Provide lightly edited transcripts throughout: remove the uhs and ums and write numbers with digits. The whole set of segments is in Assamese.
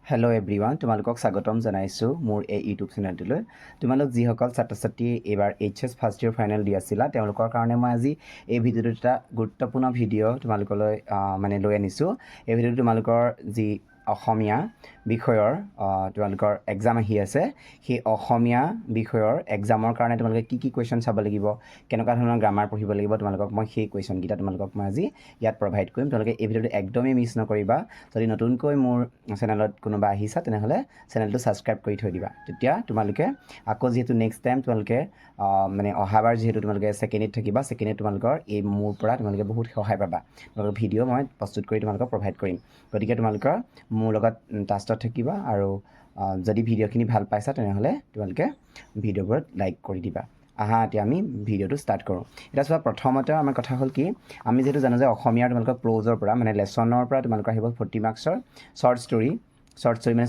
হেল্ল' এভৰিৱান, তোমালোকক স্বাগতম জনাইছোঁ মোৰ এই ইউটিউব চেনেলটোলৈ। তোমালোক যিসকল ছাত্ৰ ছাত্ৰী এইবাৰ HS ফাৰ্ষ্ট ইয়েৰ ফাইনেল দি আছিলা তেওঁলোকৰ কাৰণে মই আজি এই ভিডিঅ'টোত এটা গুৰুত্বপূৰ্ণ ভিডিঅ' তোমালোকলৈ লৈ আনিছোঁ। এই ভিডিঅ'টো তোমালোকৰ যি অসমীয়া বিষয়ৰ তোমালোকৰ এক্সাম আহি আছে, সেই অসমীয়া বিষয়ৰ এক্সামৰ কাৰণে তোমালোকে কি কি কুৱেশ্যন চাব লাগিব, কেনেকুৱা ধৰণৰ গ্ৰামাৰ পঢ়িব লাগিব, তোমালোকক মই সেই কুৱেশ্যনকেইটা তোমালোকক মই আজি ইয়াত প্ৰভাইড কৰিম। তোমালোকে এই ভিডিঅ'টো একদমেই মিছ নকৰিবা। যদি নতুনকৈ মোৰ চেনেলত কোনোবা আহিছা তেনেহ'লে চেনেলটো ছাবস্ক্ৰাইব কৰি থৈ দিবা। তেতিয়া তোমালোকে আকৌ যিহেতু নেক্সট টাইম তোমালোকে অহাবাৰ যিহেতু তোমালোকে ছেকেণ্ডত থাকিবা, ছেকেণ্ডত তোমালোকৰ এই মোৰ পৰা তোমালোকে বহুত সহায় পাবা। তোমালোকৰ ভিডিঅ' মই প্ৰস্তুত কৰি তোমালোকক প্ৰভাইড কৰিম। গতিকে তোমালোকৰ মোৰ লগত টাচত থাকিবা আৰু যদি ভিডিঅ'খিনি ভাল পাইছা তেনেহ'লে তোমালোকে ভিডিঅ'বোৰত লাইক কৰি দিবা। এতিয়া আমি ভিডিঅ'টো ষ্টাৰ্ট কৰোঁ। এতিয়া চোৱা, প্ৰথমতে আমাৰ কথা হ'ল কি, আমি যিহেতু জানো যে অসমীয়াৰ তোমালোকৰ প্ৰ'জৰ পৰা লেচনৰ পৰা তোমালোকৰ আহিব 40 মাৰ্কছৰ শ্বৰ্ট ষ্টৰী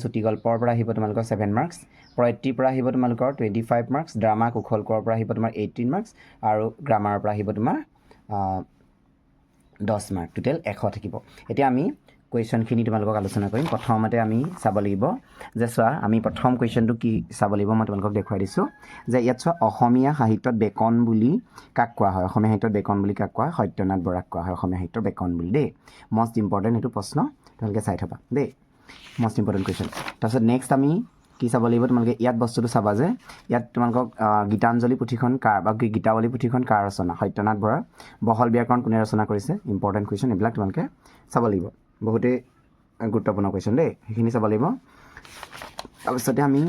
চুটি গল্পৰ পৰা আহিব তোমালোকৰ 7 মাৰ্কছ, প্ৰয়ত্ৰীৰ পৰা আহিব তোমালোকৰ 25 মাৰ্কছ, ড্ৰামা কুশল কোঁৱৰৰ পৰা আহিব তোমাৰ 18 মাৰ্কছ আৰু গ্ৰামাৰৰ পৰা আহিব তোমাৰ 10 মাৰ্ক, টোটেল 100 থাকিব। এতিয়া আমি কুৱেশ্যনখিনি তোমালোকক আলোচনা কৰিম। প্ৰথমতে আমি চাব লাগিব যে চোৱা, আমি প্ৰথম কুৱেশ্যনটো কি চাব লাগিব মই তোমালোকক দেখুৱাই দিছোঁ যে ইয়াত চোৱা, অসমীয়া সাহিত্যত বেকন বুলি কাক কোৱা হয়? অসমীয়া সাহিত্যত বেকন বুলি কাক কোৱা হয়? সত্যনাথ বৰাক কোৱা হয় অসমীয়া সাহিত্যৰ বেকন বুলি দেই। মষ্ট ইম্পৰ্টেণ্ট এইটো প্ৰশ্ন, তোমালোকে চাই থ'বা দেই, মষ্ট ইম্পৰ্টেণ্ট কুৱেশ্যন। তাৰপিছত নেক্সট আমি কি চাব লাগিব, তোমালোকে ইয়াত বস্তুটো চাবা যে ইয়াত তোমালোকক গীতাঞ্জলি পুথিখন কাৰ বা গীতাৱলী পুথিখন কাৰ ৰচনা? সত্যনাথ বৰাৰ। বহল ব্যাকৰণ কোনে ৰচনা কৰিছে? ইম্পৰ্টেণ্ট কুৱেশ্যন, এইবিলাক তোমালোকে চাব লাগিব। বহুতেই গুৰুত্বপূৰ্ণ কুৱেশ্যন দেই, সেইখিনি চাব লাগিব। তাৰপিছতে আমি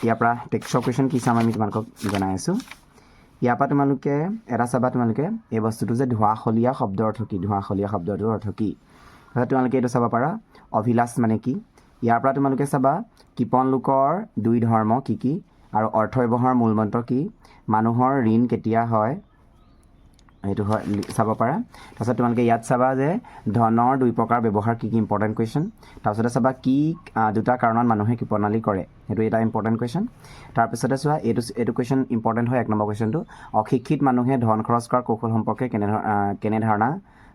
ইয়াৰ পৰা টেক্সটৰ কুৱেশ্যন কি চাম আমি তোমালোকক জনাই আছোঁ। ইয়াৰ পৰা তোমালোকে এটা চাবা, তোমালোকে এই বস্তুটো যে ধোঁৱাশলীয়া শব্দৰ অৰ্থ কি? ধোঁৱাশলীয়া শব্দটোৰ অৰ্থ কি? তাৰপিছত তোমালোকে এইটো চাব পাৰা, অভিলাষ মানে কি? ইয়াৰ পৰা তোমালোকে চাবা, কৃপণ লোকৰ দুই ধৰ্ম কি কি আৰু অৰ্থ ব্যৱহাৰৰ মূলমন্ত্ৰ কি? মানুহৰ ঋণ কেতিয়া হয়? সেইটো হয় চাব পাৰা। তাৰপিছত তোমালোকে ইয়াত চাবা যে ধনৰ দুই প্ৰকাৰ ব্যৱহাৰ কি কি? Important question. তাৰপিছতে চাবা কি দুটা কাৰণত মানুহে কৃপণালী কৰে? সেইটো এটা ইম্পৰ্টেণ্ট কুৱেশ্যন। তাৰপিছতে চোৱা, এইটো কুৱেশ্যন ইম্পৰ্টেণ্ট হয়, 1 নম্বৰ কুৱেশ্যনটো। অশিক্ষিত মানুহে ধন খৰচ কৰাৰ কৌশল সম্পৰ্কে কেনে ধাৰণা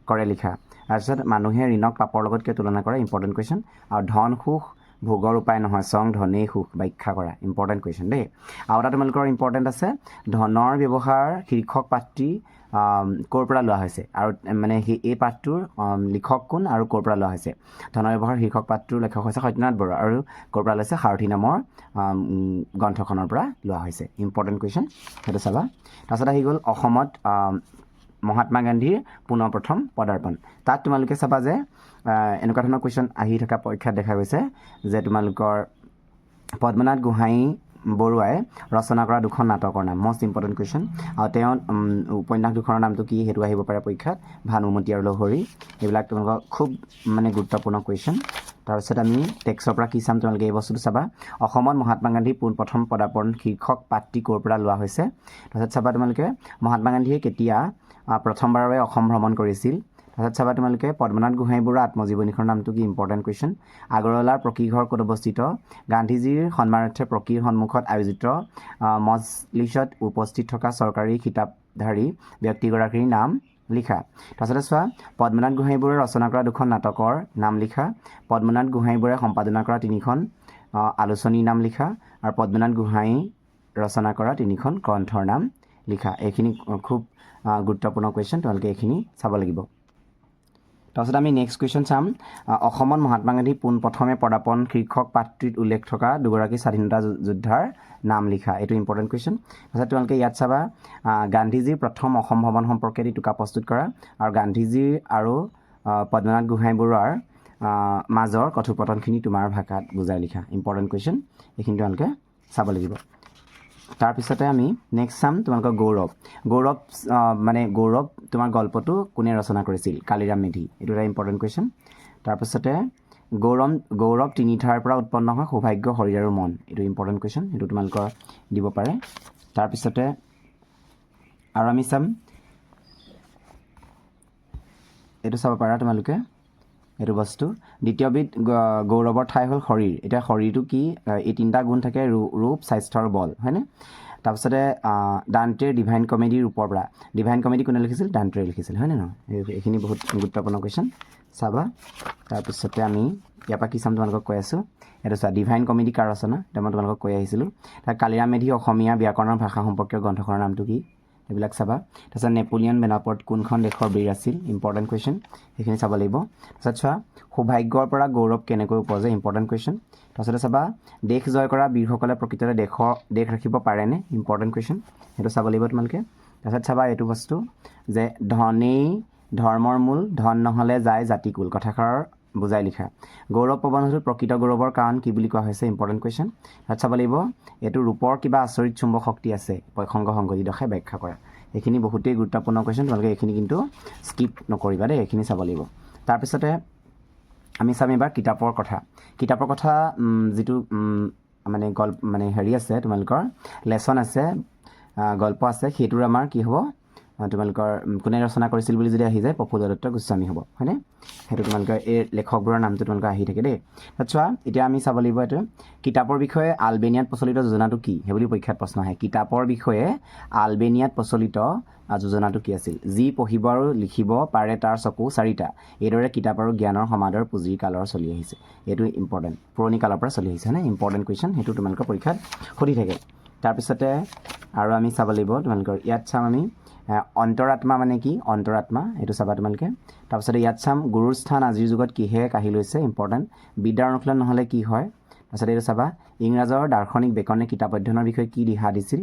কৰে লিখা। তাৰপিছত মানুহে ঋণক পাপৰ লগত কিয় তুলনা কৰে? Important question. আৰু ধন সুখ ভোগৰ উপায় নহয়, চং ধনেই সুখ ব্যাখ্যা কৰা। ইম্পৰ্টেণ্ট কুৱেশ্যন দেই। আৰু এটা তোমালোকৰ ইম্পৰ্টেণ্ট আছে, ধনৰ ব্যৱহাৰ শীৰ্ষক পাঠটি ক'ৰ পৰা লোৱা হৈছে আৰু এই পাঠটোৰ লিখক কোন আৰু ক'ৰ পৰা লোৱা হৈছে? ধনৰ ব্যৱহাৰ শীৰ্ষক পাঠটোৰ লেখক হৈছে সত্যনাথ বৰা আৰু ক'ৰ পৰা লৈছে? সাৰথি নামৰ গ্ৰন্থখনৰ পৰা লোৱা হৈছে। ইম্পৰ্টেণ্ট কুৱেশ্যন, সেইটো চাবা। তাৰপিছত আহি গ'ল অসমত মহাত্মা গান্ধীৰ পুনৰ প্ৰথম পদাৰ্পণ। তাত তোমালোকে চাবা যে এনেকুৱা ধৰণৰ কুৱেশ্যন আহি থকা পৰীক্ষাত দেখা গৈছে যে তোমালোকৰ পদ্মনাথ গোহাঁই বৰুৱাই ৰচনা কৰা দুখন নাটকৰ নাম। Most important question. আৰু তেওঁ উপন্যাস দুখনৰ নামটো কি? সেইটো আহিব পাৰে পৰীক্ষাত, ভানুমতী আৰু লহৰী। এইবিলাক তোমালোকৰ খুব গুৰুত্বপূৰ্ণ কুৱেশ্যন। তাৰপিছত আমি টেক্সটৰ পৰা কি চাম, তোমালোকে এই বস্তুটো চাবা, অসমত মহাত্মা গান্ধীৰ পোনপ্ৰথম পদাৰ্পণ শীৰ্ষক পাঠটি ক'ৰ পৰা লোৱা হৈছে? তাৰপিছত চাবা তোমালোকে মহাত্মা গান্ধীয়ে কেতিয়া প্ৰথমবাৰৰ বাবে অসম ভ্ৰমণ কৰিছিল? তাৰপিছত চাবা তোমালোকে পদ্মনাথ গোহাঁই বৰুৱাৰ আত্মজীৱনীখনৰ নামটো কি? Important question. আগৰৱালাৰ প্ৰকীঘৰ ক'ত অৱস্থিত? গান্ধীজীৰ সন্মানাৰ্থে প্ৰকীৰ সন্মুখত আয়োজিত মজলিছত উপস্থিত থকা চৰকাৰী খিতাপধাৰী ব্যক্তিগৰাকীৰ নাম লিখা। তাৰপিছতে চোৱা, পদ্মনাথ গোহাঁই বৰুৱাই ৰচনা কৰা দুখন নাটকৰ নাম লিখা। পদ্মনাথ গোহাঁই বৰুৱাই সম্পাদনা কৰা 3খন আলোচনীৰ নাম লিখা। আৰু পদ্মনাথ গোহাঁই ৰচনা কৰা 3খন গ্ৰন্থৰ নাম লিখা। এইখিনি খুব গুৰুত্বপূৰ্ণ কুৱেশ্যন, তোমালোকে এইখিনি চাব লাগিব। তাৰপিছত আমি নেক্সট কুৱেশ্যন চাম, অসমত মহাত্মা গান্ধী পোনপ্ৰথমে পদাৰ্পণ শীৰ্ষক পাঠটিত উল্লেখ থকা দুগৰাকী স্বাধীনতা যোদ্ধাৰ নাম লিখা। এইটো ইম্পৰ্টেণ্ট কুৱেশ্যন। তাৰপিছত তোমালোকে ইয়াত চাবা, গান্ধীজীৰ প্ৰথম অসম ভ্ৰমণ সম্পৰ্কে এটি টোকা প্ৰস্তুত কৰা আৰু গান্ধীজী আৰু পদ্মনাথ গোহাঁই বৰুৱাৰ মাজৰ কথোপকথনখিনি তোমাৰ ভাষাত বুজাই লিখা। ইম্পৰ্টেণ্ট কুৱেশ্যন, এইখিনি তোমালোকে চাব লাগিব। তাৰপিছতে আমি নেক্সট চাম তোমালোকৰ গৌৰৱ তোমাৰ গল্পটো কোনে ৰচনা কৰিছিল? কালিৰাম মেধি। এইটো এটা ইম্পৰ্টেণ্ট কুৱেশ্যন। তাৰপিছতে গৌৰৱ তিনিঠাৰ পৰা উৎপন্ন হয়, সৌভাগ্য শৰীৰ আৰু মন। এইটো ইম্পৰ্টেণ্ট কুৱেশ্যন, সেইটো তোমালোকৰ দিব পাৰে। তাৰপিছতে আৰু আমি চাম, এইটো চাব পাৰা তোমালোকে, এইটো বস্তু দ্বিতীয়বিধ গৌৰৱৰ ঠাই হ'ল শৰীৰ। এতিয়া শৰীৰটো কি? এই 3টা গুণ থাকে, ৰূপ স্বাস্থ্য আৰু বল, হয়নে? তাৰপিছতে ডান্টেৰ ডিভাইন কমেডিৰ ৰূপৰ পৰা, ডিভাইন কমেডি কোনে লিখিছিল? ডান্টেৰে লিখিছিল, হয়নে নহয়? এইখিনি বহুত গুৰুত্বপূৰ্ণ কুৱেশ্যন, চাবা তাৰপিছতে আমি ইয়াৰ পৰা কি চাম তোমালোকক কৈ আছোঁ এইটো চোৱা ডিভাইন কমেডি কাৰ ৰচনা এতিয়া মই তোমালোকক কৈ আহিছিলোঁ তাৰ কালিৰাম মেধি অসমীয়া ব্যাকৰণৰ ভাষা সম্পৰ্কীয় গ্ৰন্থখনৰ নামটো কি এইবিলাক চাবা তাৰপিছত নেপোলিয়ন বেনাপৰ্ট কোনখন দেশৰ বীৰ আছিল ইম্পৰ্টেণ্ট কুৱেশ্যন সেইখিনি চাব লাগিব তাৰপিছত চোৱা সৌভাগ্যৰ পৰা গৌৰৱ কেনেকৈ উপজে ইম্পৰ্টেণ্ট কুৱেশ্যন তাৰপিছতে চাবা দেশ জয় কৰা বীৰসকলে প্ৰকৃততে দেশ ৰাখিব পাৰেনে ইম্পৰ্টেণ্ট কুৱেশ্যন সেইটো চাব লাগিব তোমালোকে তাৰপিছত চাবা এইটো বস্তু যে ধনেই ধৰ্মৰ মূল ধন নহ'লে যায় জাতিকুল কথাষাৰৰ বুজাই লিখা গৌৰৱ প্ৰবন্ধটোত প্ৰকৃত গৌৰৱৰ কাৰণ কি বুলি কোৱা হৈছে ইম্পৰ্টেণ্ট কুৱেশ্যন তাত চাব লাগিব এইটো ৰূপৰ কিবা আচৰিত চুম্বক শক্তি আছে পয়সংগ সংগতি দশাই ব্যাখ্যা কৰা এইখিনি বহুতেই গুৰুত্বপূৰ্ণ কুৱেশ্যন তোমালোকে এইখিনি কিন্তু স্কিপ নকৰিবা দেই এইখিনি চাব লাগিব তাৰপিছতে আমি চাম এবাৰ কিতাপৰ কথা যিটো মানে হেৰি আছে তোমালোকৰ লেচন আছে গল্প আছে সেইটোৰ আমাৰ কি হ'ব তোমালোকৰ কোনে ৰচনা কৰিছিল বুলি যদি আহি যায় প্ৰফুল্ল দত্ত গোস্বামী হ'ব হয়নে সেইটো তোমালোকৰ এই লেখকবোৰৰ নামটো তোমালোকৰ আহি থাকে দেই তাত চোৱা এতিয়া আমি চাব লাগিব এইটো কিতাপৰ বিষয়ে আলবেনিয়াত প্ৰচলিত যোজনাটো কি সেইবুলি পৰীক্ষাত প্ৰশ্ন আহে কিতাপৰ বিষয়ে আলবেনিয়াত প্ৰচলিত যোজনাটো কি আছিল যি পঢ়িব আৰু লিখিব পাৰে তাৰ চকু চাৰিটা এইদৰে কিতাপ আৰু জ্ঞানৰ সমাদৰ পুঁজিৰ কালৰ চলি আহিছে এইটো ইম্পৰ্টেণ্ট পুৰণি কালৰ পৰা চলি আহিছে হয়নে ইম্পৰ্টেণ্ট কুৱেশ্যন সেইটো তোমালোকৰ পৰীক্ষাত সুধি থাকে তাৰপিছতে আৰু আমি চাব লাগিব তোমালোকৰ ইয়াত চাম আমি অন্তৰাত্মা মানে কি অন্তৰাত্মা এইটো চাবা তোমালোকে তাৰপিছতে ইয়াত চাম গুৰুৰ স্থান আজিৰ যুগত কিহে কাঢ়ি লৈছে ইম্পৰ্টেণ্ট বিদ্যাৰ অনুশীলন নহ'লে কি হয় তাৰপিছতে এইটো চাবা ইংৰাজৰ দাৰ্শনিক বেকনে কিতাপ অধ্যয়নৰ বিষয়ে কি দিহা দিছিল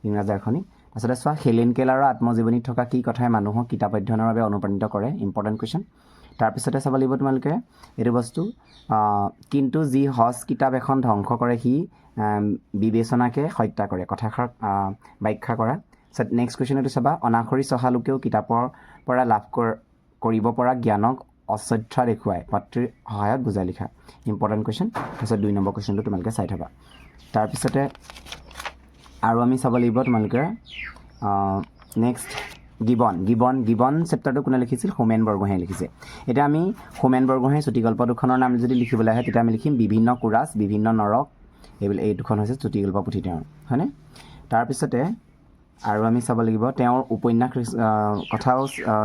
ইংৰাজ দাৰ্শনিক তাৰপিছতে চোৱা হেলেন কেলাৰৰ আত্মজীৱনীত থকা কি কথাই মানুহক কিতাপ অধ্যয়নৰ বাবে অনুপ্ৰাণিত কৰে ইম্পৰ্টেণ্ট কুৱেশ্যন তাৰপিছতে চাব লাগিব তোমালোকে এইটো বস্তু কিন্তু যি সজ কিতাপ এখন ধ্বংস কৰে সি বিবেচনাকে হত্যা কৰে কথাষাৰ ব্যাখ্যা কৰা নেক্সট কুৱেশ্যন এইটো চাবা অনাখৰি চহা লোকেও কিতাপৰ পৰা লাভ কৰিব পৰা জ্ঞানক অশ্ৰদ্ধা দেখুৱাই মাতৃৰ সহায়ত বুজাই লিখা ইম্পৰ্টেণ্ট কুৱেশ্যন তাৰপিছত 2 নম্বৰ কুৱেশ্যনটো তোমালোকে চাই থ'বা তাৰপিছতে আৰু আমি চাব লাগিব তোমালোকে নেক্সট গিবন চেপ্টাৰটো কোনে লিখিছিল হোমেন বৰগোহাঁয়ে লিখিছে এতিয়া আমি হোমেন বৰগোহাঁয়ে চুটিগল্প দুখনৰ নাম যদি লিখিবলৈ আহে তেতিয়া আমি লিখিম বিভিন্ন কোৰাছ বিভিন্ন নৰক এই দুখন হৈছে চুটিগল্প পুথি তেওঁৰ হয়নে তাৰপিছতে আৰু আমি চাব লাগিব তেওঁৰ উপন্যাস কথাও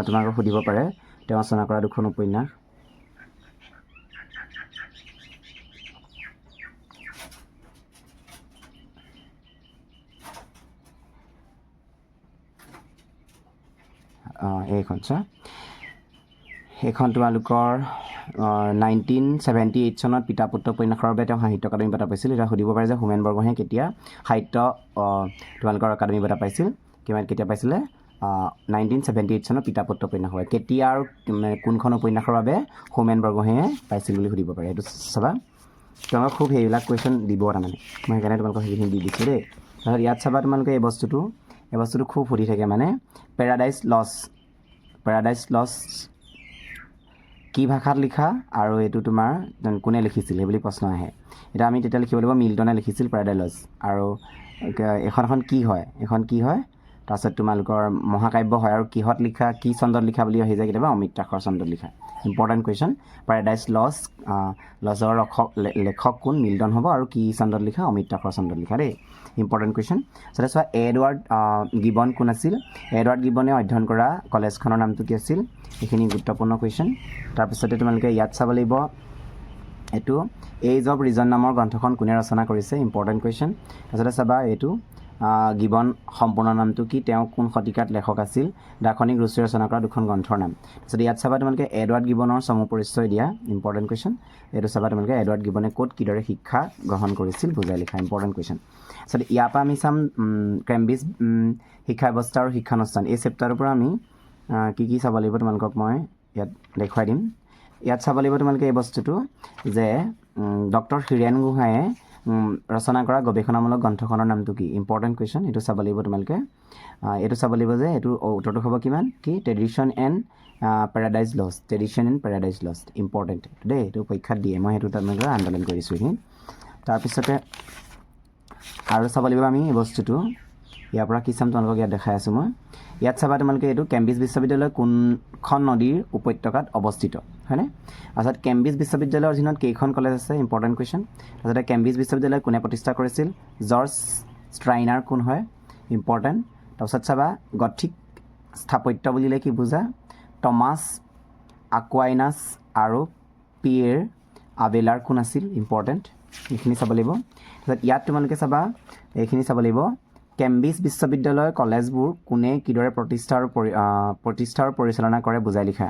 তোমালোকক সুধিব পাৰে তেওঁ ৰচনা কৰা দুখন উপন্যাস এইখন চোৱা এইখন তোমালোকৰ 1978 চনত পিতা পুত্ৰ উপন্যাসৰ বাবে তেওঁ সাহিত্য একাডেমী বঁটা পাইছিল এতিয়া সুধিব পাৰে যে হোমেন বৰগোহাঁয়ে কেতিয়া সাহিত্য তোমালোকৰ একাডেমী বঁটা পাইছিল কেতিয়া পাইছিলে 1978 চনত পিতা পুত্ৰ উপন্যাস হয় কেতিয়া আৰু কোনখন উপন্যাসৰ বাবে হোমেন বৰগোহাঁয়ে পাইছিল বুলি সুধিব পাৰে এইটো চাবা তোমালোকক খুব সেইবিলাক কুৱেশ্যন দিব তাৰমানে মই সেইকাৰণে তোমালোকক সেইখিনি দি দিছোঁ দেই তাৰপিছত ইয়াত চাবা তোমালোকে এই বস্তুটো খুব সুধি থাকে মানে পেৰাডাইজ লছ কি ভাষাত লিখা আৰু এইটো তোমাৰ কোনে লিখিছিল সেইবুলি প্ৰশ্ন আহে এতিয়া আমি তেতিয়া লিখিব লাগিব মিল্টনে লিখিছিল পেৰাডাইজ লছ আৰু এখন কি হয় তাৰপিছত তোমালোকৰ মহাকাব্য হয় আৰু কিহত লিখা কি চন্দত লিখা বুলি আহি যায় কেতিয়াবা অমৃতাক্ষৰ চন্দত লিখা ইম্পৰ্টেণ্ট কুৱেশ্যন পেৰাডাইজ লছৰ লেখক কোন মিল্টন হ'ব আৰু কি চন্দত লিখা অমৃতাক্ষৰ চন্দত লিখা দেই ইম্পৰ্টেণ্ট কুৱেশ্যন তাৰপিছত চোৱা এডৱাৰ্ড গিবন কোন আছিল এডৱাৰ্ড গিবনে অধ্যয়ন কৰা কলেজখনৰ নামটো কি আছিল এইখিনি গুৰুত্বপূৰ্ণ কুৱেশ্যন তাৰপিছতে তোমালোকে ইয়াত চাব লাগিব এইটো এইজ অফ ৰিজন নামৰ গ্ৰন্থখন কোনে ৰচনা কৰিছে ইম্পৰ্টেণ্ট কুৱেশ্যন তাৰপিছতে চাবা এইটো গিবন সম্পূৰ্ণ নামটো কি তেওঁ কোন শতিকাত লেখক আছিল দাৰ্শনিক ৰুচি ৰচনা কৰা দুখন গ্ৰন্থৰ নাম তাৰপিছত ইয়াত চাবা তোমালোকে এডৱাৰ্ড গিবনৰ চমু পৰিচয় দিয়া ইম্পৰ্টেণ্ট কুৱেশ্যন এইটো চাবা তোমালোকে এডৱাৰ্ড গিবনে ক'ত কিদৰে শিক্ষা গ্ৰহণ কৰিছিল বুজাই লিখা ইম্পৰ্টেণ্ট কুৱেশ্যন তাৰপিছত ইয়াৰ পৰা আমি চাম কেম্ব্ৰিজ শিক্ষা ব্যৱস্থা আৰু শিক্ষানুষ্ঠান এই চেপ্টাৰৰ পৰা আমি কি চাব লাগিব তোমালোকক মই ইয়াত দেখুৱাই দিম ইয়াত চাব লাগিব তোমালোকে এই বস্তুটো যে ডক্টৰ হীৰেণ গোহাঁয়ে ৰচনা কৰা গৱেষণামূলক গ্ৰন্থখনৰ নামটো কি ইম্পৰ্টেণ্ট কুৱেশ্যন এইটো চাব লাগিব তোমালোকে এইটো চাব লাগিব যে এইটো উত্তৰটো হ'ব কিমান কি tradition and paradise lost important দেই এইটো পৰীক্ষাত দিয়ে মই সেইটো তোমালোকে আন্দোলন কৰিছোঁ এইখিনি তাৰপিছতে আৰু চাব লাগিব আমি এই বস্তুটো ইয়াৰ পৰা কি চাম তোমালোকক ইয়াত দেখাই আছোঁ মই ইয়াত চাবা তোমালোকে এইটো কেম্ব্ৰিজ বিশ্ববিদ্যালয় কোনখন নদীৰ উপত্যকাত অৱস্থিত হয়নে তাৰপিছত কেম্ব্ৰিজ বিশ্ববিদ্যালয়ৰ অধীনত কেইখন কলেজ আছে ইম্পৰ্টেণ্ট কুৱেশ্যন তাৰপিছতে কেম্ব্ৰিজ বিশ্ববিদ্যালয় কোনে প্ৰতিষ্ঠা কৰিছিল জৰ্জ ষ্ট্ৰাইনাৰ কোন হয় ইম্পৰ্টেণ্ট তাৰপিছত চাবা গথিক স্থাপত্য বুলিলে কি বুজা টমাছ আকুৱাইনাছ আৰু পিয়েৰ আবেলাৰ কোন আছিল ইম্পৰ্টেণ্ট এইখিনি চাব লাগিব তাৰপিছত ইয়াত তোমালোকে চাবা এইখিনি চাব লাগিব কেম্ব্ৰিজ বিশ্ববিদ্যালয় কলেজবোৰ কোনে কিদৰে প্ৰতিষ্ঠা আৰু পৰিচালনা কৰে বুজাই লিখা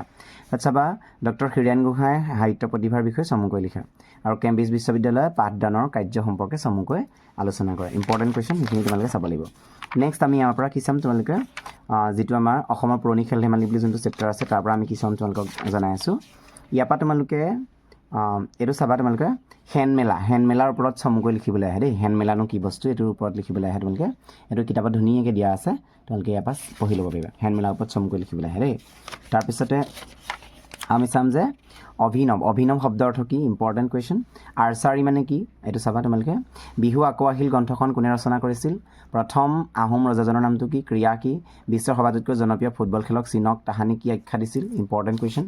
তাত চাবা ডক্টৰ হীৰেণ গোহাঁই সাহিত্য প্ৰতিভাৰ বিষয়ে চমুকৈ লিখা আৰু কেম্ব্ৰিজ বিশ্ববিদ্যালয়ে পাঠদানৰ কাৰ্য সম্পৰ্কে চমুকৈ আলোচনা কৰে ইম্পৰ্টেণ্ট কুৱেশ্যন সেইখিনি তোমালোকে চাব লাগিব নেক্সট আমি ইয়াৰ পৰা কি চাম তোমালোকে যিটো আমাৰ অসমৰ পুৰণি খেল ধেমালি বুলি যোনটো চেপ্টাৰ আছে তাৰ পৰা আমি কি চাম তোমালোকক জনাই আছোঁ ইয়াৰ পৰা তোমালোকে এইটো চাবা তোমালোকে হেণ্ডমেলাৰ ওপৰত চমুকৈ লিখিবলৈ আহে দেই হেণ্ডমেলানো কি বস্তু এইটোৰ ওপৰত লিখিবলৈ আহে তোমালোকে এইটো কিতাপত ধুনীয়াকৈ দিয়া আছে তোমালোকে ইয়াৰ পৰা পঢ়ি ল'ব পাৰিবা হেণ্ডমেলাৰ ওপৰত চমুকৈ লিখিবলৈ আহে দেই তাৰপিছতে আমি চাম যে অভিনৱ শব্দ অৰ্থ কি ইম্পৰ্টেণ্ট কুৱেশ্যন আৰ্চাৰী মানে কি এইটো চাবা তোমালোকে বিহু আকৌ আহিল গ্ৰন্থখন কোনে ৰচনা কৰিছিল প্ৰথম আহোম ৰজাজনৰ নামটো কি ক্ৰিয়া কি বিশ্বৰ সবাতোতকৈ জনপ্ৰিয় ফুটবল খেলক চীনক তাহানি কি আখ্যা দিছিল ইম্পৰ্টেণ্ট কুৱেশ্যন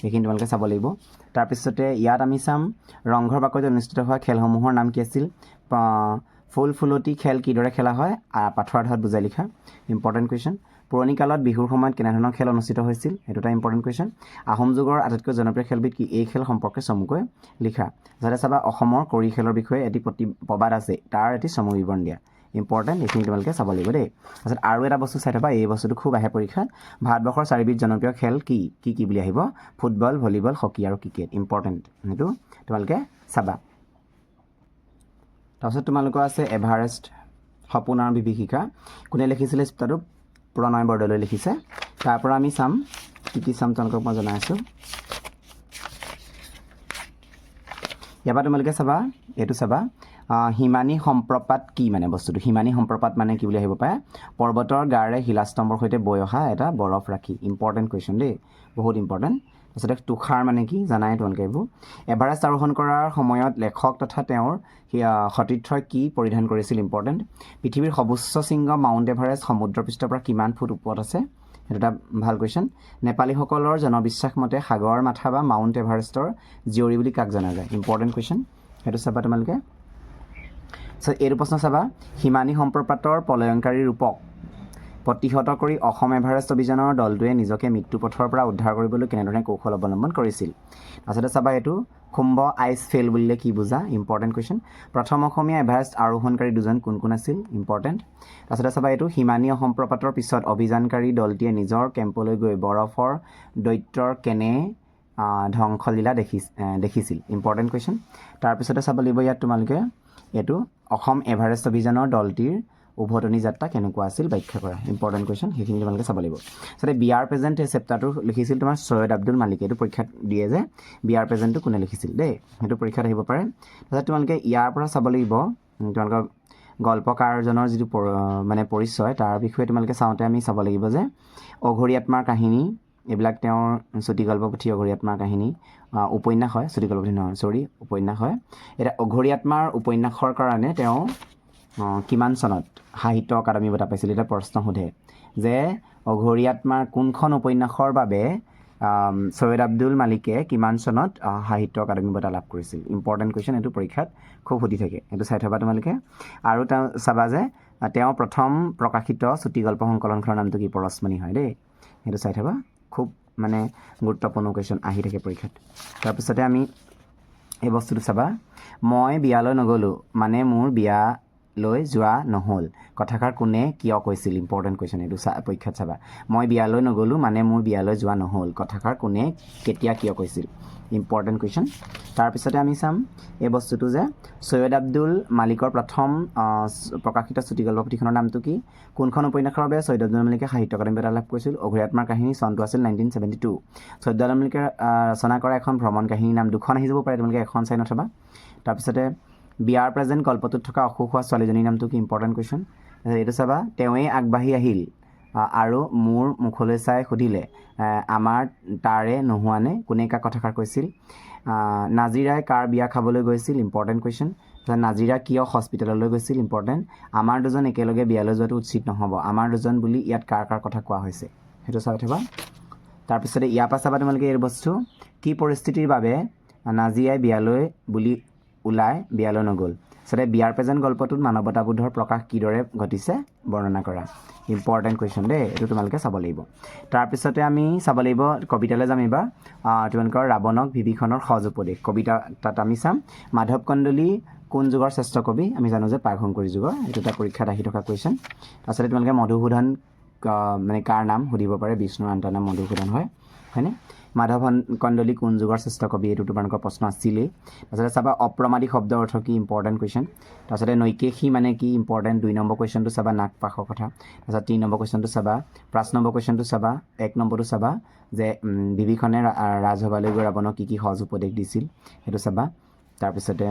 এইখিনি তোমালোকে চাব লাগিব তাৰপিছতে ইয়াত আমি চাম ৰংঘৰ বাকৰিত অনুষ্ঠিত হোৱা খেলসমূহৰ নাম কি আছিল ফুলফুলতি খেল কিদৰে খেলা হয় পাঠৰ আধাৰত বুজাই লিখা ইম্পৰ্টেণ্ট কুৱেশ্যন পুৰণি কালত বিহুৰ সময়ত কেনেধৰণৰ খেল অনুষ্ঠিত হৈছিল এইটো এটা ইম্পৰ্টেণ্ট কুৱেশ্যন আহোম যুগৰ আটাইতকৈ জনপ্ৰিয় খেলবিধ কি এই খেল সম্পৰ্কে চমুকৈ লিখা যাতে চাবা অসমৰ কৰি খেলৰ বিষয়ে এটি প্ৰবাদ আছে তাৰ এটি চমু বিৱৰণ দিয়া ইম্পৰ্টেণ্ট এইখিনি তোমালোকে চাব লাগিব দেই তাৰপিছত আৰু এটা বস্তু চাই থবা এই বস্তুটো খুব আহে পৰীক্ষাত ভাৰতবৰ্ষৰ 4বিধ জনপ্ৰিয় খেল কি বুলি আহিব ফুটবল ভলীবল হকী আৰু ক্ৰিকেট ইম্পৰ্টেণ্ট সেইটো তোমালোকে চাবা তাৰপিছত তোমালোকৰ আছে এভাৰেষ্ট সপোন আৰু বিভীষিকা কোনে লিখিছিলে চেপ্টাৰটো প্ৰণয় বৰদলৈ লিখিছে তাৰ পৰা আমি চাম কি চাম তোমালোকক মই জনাই আছোঁ ইয়াৰ পৰা তোমালোকে চাবা এইটো চাবা হিমানী সম্প্ৰপাত কি মানে বস্তুটো হিমানী সম্প্ৰপাত মানে কি বুলি আহিব পাৰে পৰ্বতৰ গাৰে শিলাস্তম্ভৰ সৈতে বৈ অহা এটা বৰফ ৰাখি ইম্পৰ্টেণ্ট কুৱেশ্যন দেই বহুত ইম্পৰ্টেণ্ট তাৰপিছতে তুষাৰ মানে কি জানাই তোমালোকে এইবোৰ এভাৰেষ্ট আৰোহণ কৰাৰ সময়ত লেখক তথা তেওঁৰ সতীৰ্থই কি পৰিধান কৰিছিল ইম্পৰ্টেণ্ট পৃথিৱীৰ সৰ্বোচ্চ শৃংগ মাউণ্ট এভাৰেষ্ট সমুদ্ৰপৃষ্ঠৰ পৰা কিমান ফুট ওপৰত আছে সেইটো এটা ভাল কুৱেশ্যন নেপালীসকলৰ জনবিশ্বাস মতে সাগৰ মাথা বা মাউণ্ট এভাৰেষ্টৰ জীয়ৰী বুলি কাক জনা যায় ইম্পৰ্টেণ্ট কুৱেশ্যন সেইটো চাবা তোমালোকে এইটো প্ৰশ্ন চাবা হিমানী সম্প্ৰপাতৰ প্ৰলয়ংকাৰী ৰূপক প্ৰতিহত কৰি অসম এভাৰেষ্ট অভিযানৰ দলটোৱে নিজকে মৃত্যুপথৰ পৰা উদ্ধাৰ কৰিবলৈ কেনেধৰণে কৌশল অৱলম্বন কৰিছিল তাৰপিছতে চাবা এইটো খুম্ব আইচ ফেল বুলিলে কি বুজা ইম্পৰ্টেণ্ট কুৱেশ্যন প্ৰথম অসমীয়া এভাৰেষ্ট আৰোহণকাৰী দুজন কোন আছিল ইম্পৰ্টেণ্ট তাৰপিছতে চাবা এইটো হিমানী সম্প্ৰপাতৰ পিছত অভিযানকাৰী দলটিয়ে নিজৰ কেম্পলৈ গৈ বৰফৰ দৈত্যৰ কেনে ধ্বংসলীলা দেখিছিল ইম্পৰ্টেণ্ট কুৱেশ্যন তাৰপিছতে চাব লাগিব ইয়াত তোমালোকে এইটো অসম এভাৰেষ্ট অভিযানৰ দলটিৰ উভতনি যাত্ৰা কেনেকুৱা আছিল ব্যাখ্যা কৰা ইম্পৰ্টেণ্ট কুৱেশ্যন সেইখিনি তোমালোকে চাব লাগিব তাৰপিছতে বি আৰ প্ৰেজেণ্ট এই চেপ্টাৰটো লিখিছিল তোমাৰ সৈয়দ আব্দুল মালিকে এইটো পৰীক্ষাত দিয়ে যে বি আৰ প্ৰেজেণ্টটো কোনে লিখিছিল দেই সেইটো পৰীক্ষাত আহিব পাৰে তাৰপিছত তোমালোকে ইয়াৰ পৰা চাব লাগিব তোমালোকৰ গল্পকাৰজনৰ যিটো মানে পৰিচয় তাৰ বিষয়ে তোমালোকে চাওঁতে আমি চাব লাগিব যে অঘৰী আত্মাৰ কাহিনী এইবিলাক তেওঁৰ চুটি গল্পপুথি অঘৰী আত্মাৰ কাহিনী উপন্যাস হয় চুটি গল্পপুথি নহয় উপন্যাস হয় এতিয়া অঘৰী আত্মাৰ উপন্যাসৰ কাৰণে তেওঁ কিমান চনত সাহিত্য অকাডেমি বঁটা পাইছিল এটা প্ৰশ্ন সোধে যে অঘৰী আত্মাৰ কোনখন উপন্যাসৰ বাবে সৈয়দ আব্দুল মালিকে কিমান চনত সাহিত্য অকাডেমি বঁটা লাভ কৰিছিল ইম্পৰ্টেণ্ট কুৱেশ্যন এইটো পৰীক্ষাত খুব সুধি থাকে এইটো চাই থবা তোমালোকে আৰু তেওঁ চাবা যে তেওঁ প্ৰথম প্ৰকাশিত চুটি গল্প সংকলনখনৰ নামটো কি পৰশমণি হয় দেই সেইটো চাই থবা খুব মানে গুৰুত্বপূৰ্ণ কুৱেশ্যন আহি থাকে পৰীক্ষাত তাৰপিছতে আমি এই বস্তুটো চাবা মই বিয়ালৈ নগ'লোঁ মানে মোৰ বিয়ালৈ যোৱা নহ'ল কথাষাৰ কোনে কিয় কৈছিল ইম্পৰ্টেণ্ট কুৱেশ্যন এইটো পৰীক্ষাত চাবা মই বিয়ালৈ নগ'লোঁ মানে মোৰ বিয়ালৈ যোৱা নহ'ল কথাষাৰ কোনে কেতিয়া কিয় কৈছিল ইম্পৰ্টেণ্ট কুৱেশ্যন তাৰপিছতে আমি চাম এই বস্তুটো যে সৈয়দ আব্দুল মালিকৰ প্ৰথম প্ৰকাশিত চুটি গল্পপুথিখনৰ নামটো কি কোনখন উপন্যাসৰ বাবে সৈয়দ আব্দুল মালিকে সাহিত্য অকাডেমি বঁটা লাভ কৰিছিল অঘৰী আত্মাৰ কাহিনী চনটো আছিল 1972 সৈয়দ আব্দুল মালিকে ৰচনা কৰা এখন ভ্ৰমণ কাহিনীৰ নাম দুখন আহি যাব পাৰে তোমালোকে এখন চাই নথবা তাৰপিছতে বি আৰ প্ৰেজেণ্ট গল্পটোত থকা অসুখ হোৱা ছোৱালীজনীৰ নামটো কি ইম্পৰ্টেণ্ট কুৱেশ্যন এইটো চাবা তেওঁৱেই আগবাঢ়ি আহিল আৰু মোৰ মুখলৈ চাই সুধিলে আমাৰ তাৰে নোহোৱানে কোনে কাক কথাষাৰ কৈছিল নাজিৰাই কাৰ বিয়া খাবলৈ গৈছিল ইম্পৰ্টেণ্ট কুৱেশ্যন নাজিৰা কিয় হস্পিটেললৈ গৈছিল ইম্পৰ্টেণ্ট আমাৰ দুজন একেলগে বিয়ালৈ যোৱাটো উচিত নহ'ব আমাৰ দুজন বুলি ইয়াত কাৰ কথা কোৱা হৈছে সেইটো চাই থবা তাৰপিছতে ইয়াৰ পৰা চাবা তোমালোকে এই বস্তু কি পৰিস্থিতিৰ বাবে নাজিৰাই বিয়ালৈ বুলি ওলাই বিয়ালৈ নগ'ল তাৰপিছতে বিয়াৰ প্ৰেজেণ্ট গল্পটোত মানৱতাবোধৰ প্ৰকাশ কিদৰে ঘটিছে বৰ্ণনা কৰা ইম্পৰ্টেণ্ট কুৱেশ্যন দেই এইটো তোমালোকে চাব লাগিব তাৰপিছতে আমি চাব লাগিব কবিতালৈ যাম এইবাৰ তোমালোকৰ ৰাৱণক বিভীষণৰ সজ উপদেশ কবিতা তাত আমি চাম মাধৱ কন্দলী কোন যুগৰ শ্ৰেষ্ঠ কবি আমি জানো যে প্ৰাকশংকৰী যুগৰ এইটো এটা পৰীক্ষাত আহি থকা কুৱেশ্যন তাৰপিছতে তোমালোকে মধুসূদন মানে কাৰ নাম সুধিব পাৰে বিষ্ণুৰ আনটা নাম মধুসূদন হয়নে মাধৱ কন্দলী কোন যুগৰ শ্ৰেষ্ঠ কবি এইটো তোমালোকৰ প্ৰশ্ন আছিলেই তাৰপিছতে চাবা অপ্ৰমাদী শব্দৰ অৰ্থ কি ইম্পৰ্টেণ্ট কুৱেশ্যন তাৰপিছতে নৈকেশী মানে কি ইম্পৰ্টেণ্ট 2 নম্বৰ কুৱেশ্যনটো চাবা নাগপাশৰ কথা তাৰপিছত 3 নম্বৰ কুৱেশ্যনটো চাবা 5 নম্বৰ কুৱেশ্যনটো চাবা 1 নম্বৰটো চাবা যে বিভীষণে ৰাজসভালৈ গৈ ৰাৱণক কি সজ উপদেশ দিছিল সেইটো চাবা তাৰপিছতে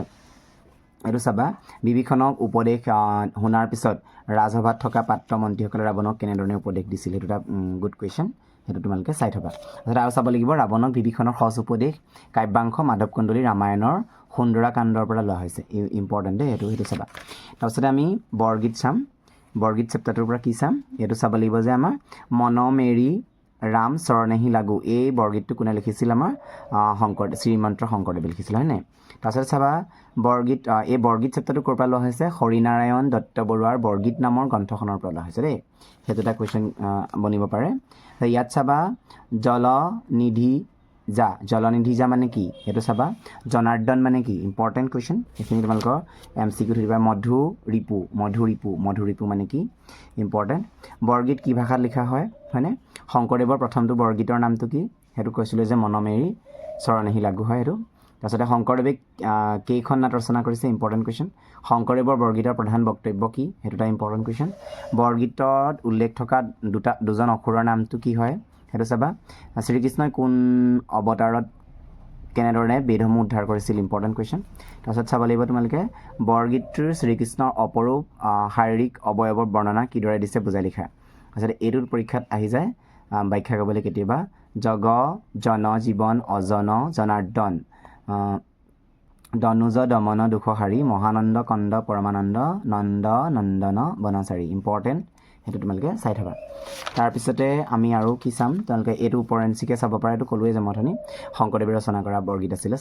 এইটো চাবা বিভীষণক উপদেশ শুনাৰ পিছত ৰাজসভাত থকা পাত্ৰ মন্ত্ৰীসকলে ৰাৱণক কেনেধৰণে উপদেশ দিছিল সেইটো এটা গুড কুৱেশ্যন সেইটো তোমালোকে চাই থবা তাৰপিছত আৰু চাব লাগিব ৰাৱণক বিভীষণৰ সজ উপদেশ কাব্যাংশ মাধৱ কন্দলী ৰামায়ণৰ সুন্দৰাকাণ্ডৰ পৰা লোৱা হৈছে ইম্পৰ্টেণ্ট দেই সেইটো চাবা তাৰপিছতে আমি বৰগীত চাম বৰগীত চেপ্টাৰটোৰ পৰা কি চাম এইটো চাব লাগিব যে আমাৰ মন মেৰি ৰাম চৰণেহি লাগু এই বৰগীতটো কোনে লিখিছিল আমাৰ শ্ৰীমন্ত শংকৰদেৱে লিখিছিল হয় নাই তাৰপিছত চাবা বৰগীত এই বৰগীত চেপ্টাৰটো ক'ৰ পৰা লোৱা হৈছে হৰিনাৰায়ণ দত্ত বৰুৱাৰ বৰগীত নামৰ গ্ৰন্থখনৰ পৰা লোৱা হৈছে দেই সেইটো এটা কুৱেশ্যন বনিব পাৰে ইয়াত চাবা জলনিধি যা মানে কি সেইটো চাবা জনাৰ্দন মানে কি ইম্পৰ্টেণ্ট কুৱেশ্যন এইখিনি তোমালোকৰ MCQ সুধিবা মধু ৰিপু মানে কি ইম্পৰ্টেণ্ট বৰগীত কি ভাষাত লিখা হয়নে শংকৰদেৱৰ প্ৰথমটো বৰগীতৰ নামটো কি সেইটো কৈছিলোঁ যে মনমেৰি চৰণেহি লাগু হয় সেইটো তাৰপিছতে শংকৰদেৱে কেইখন নাট ৰচনা কৰিছে ইম্পৰ্টেণ্ট কুৱেশ্যন শংকৰদেৱৰ বৰগীতৰ প্ৰধান বক্তব্য কি সেইটো এটা ইম্পৰ্টেণ্ট কুৱেশ্যন বৰগীতত উল্লেখ থকা দুজন অসুৰৰ নামটো কি হয় সেইটো চাবা শ্ৰীকৃষ্ণই কোন অৱতাৰত কেনেধৰণে বেদসমূহ উদ্ধাৰ কৰিছিল ইম্পৰ্টেণ্ট কুৱেশ্যন তাৰপিছত চাব লাগিব তোমালোকে বৰগীতটোৰ শ্ৰীকৃষ্ণৰ অপৰূপ শাৰীৰিক অৱয়ৱৰ বৰ্ণনা কিদৰে দিছে বুজাই লিখা তাৰপিছত এইটোত পৰীক্ষাত আহি যায় ব্যাখ্যা কৰিবলৈ কেতিয়াবা জগ জন জীৱন অজন জনাৰ্দন দনুজ দমন দুখহাৰী মহানন্দ কন্দ পৰমানন্দ নন্দ নন্দন বনচাৰী ইম্পৰ্টেণ্ট সেইটো তোমালোকে চাই থাকা তাৰপিছতে আমি আৰু কি চাম তোমালোকে এইটো ওপৰেঞ্চিকে চাব পাৰে এইটো ক'লোৱে যে মথনি শংকৰদেৱে ৰচনা কৰা বৰগীত আছিলে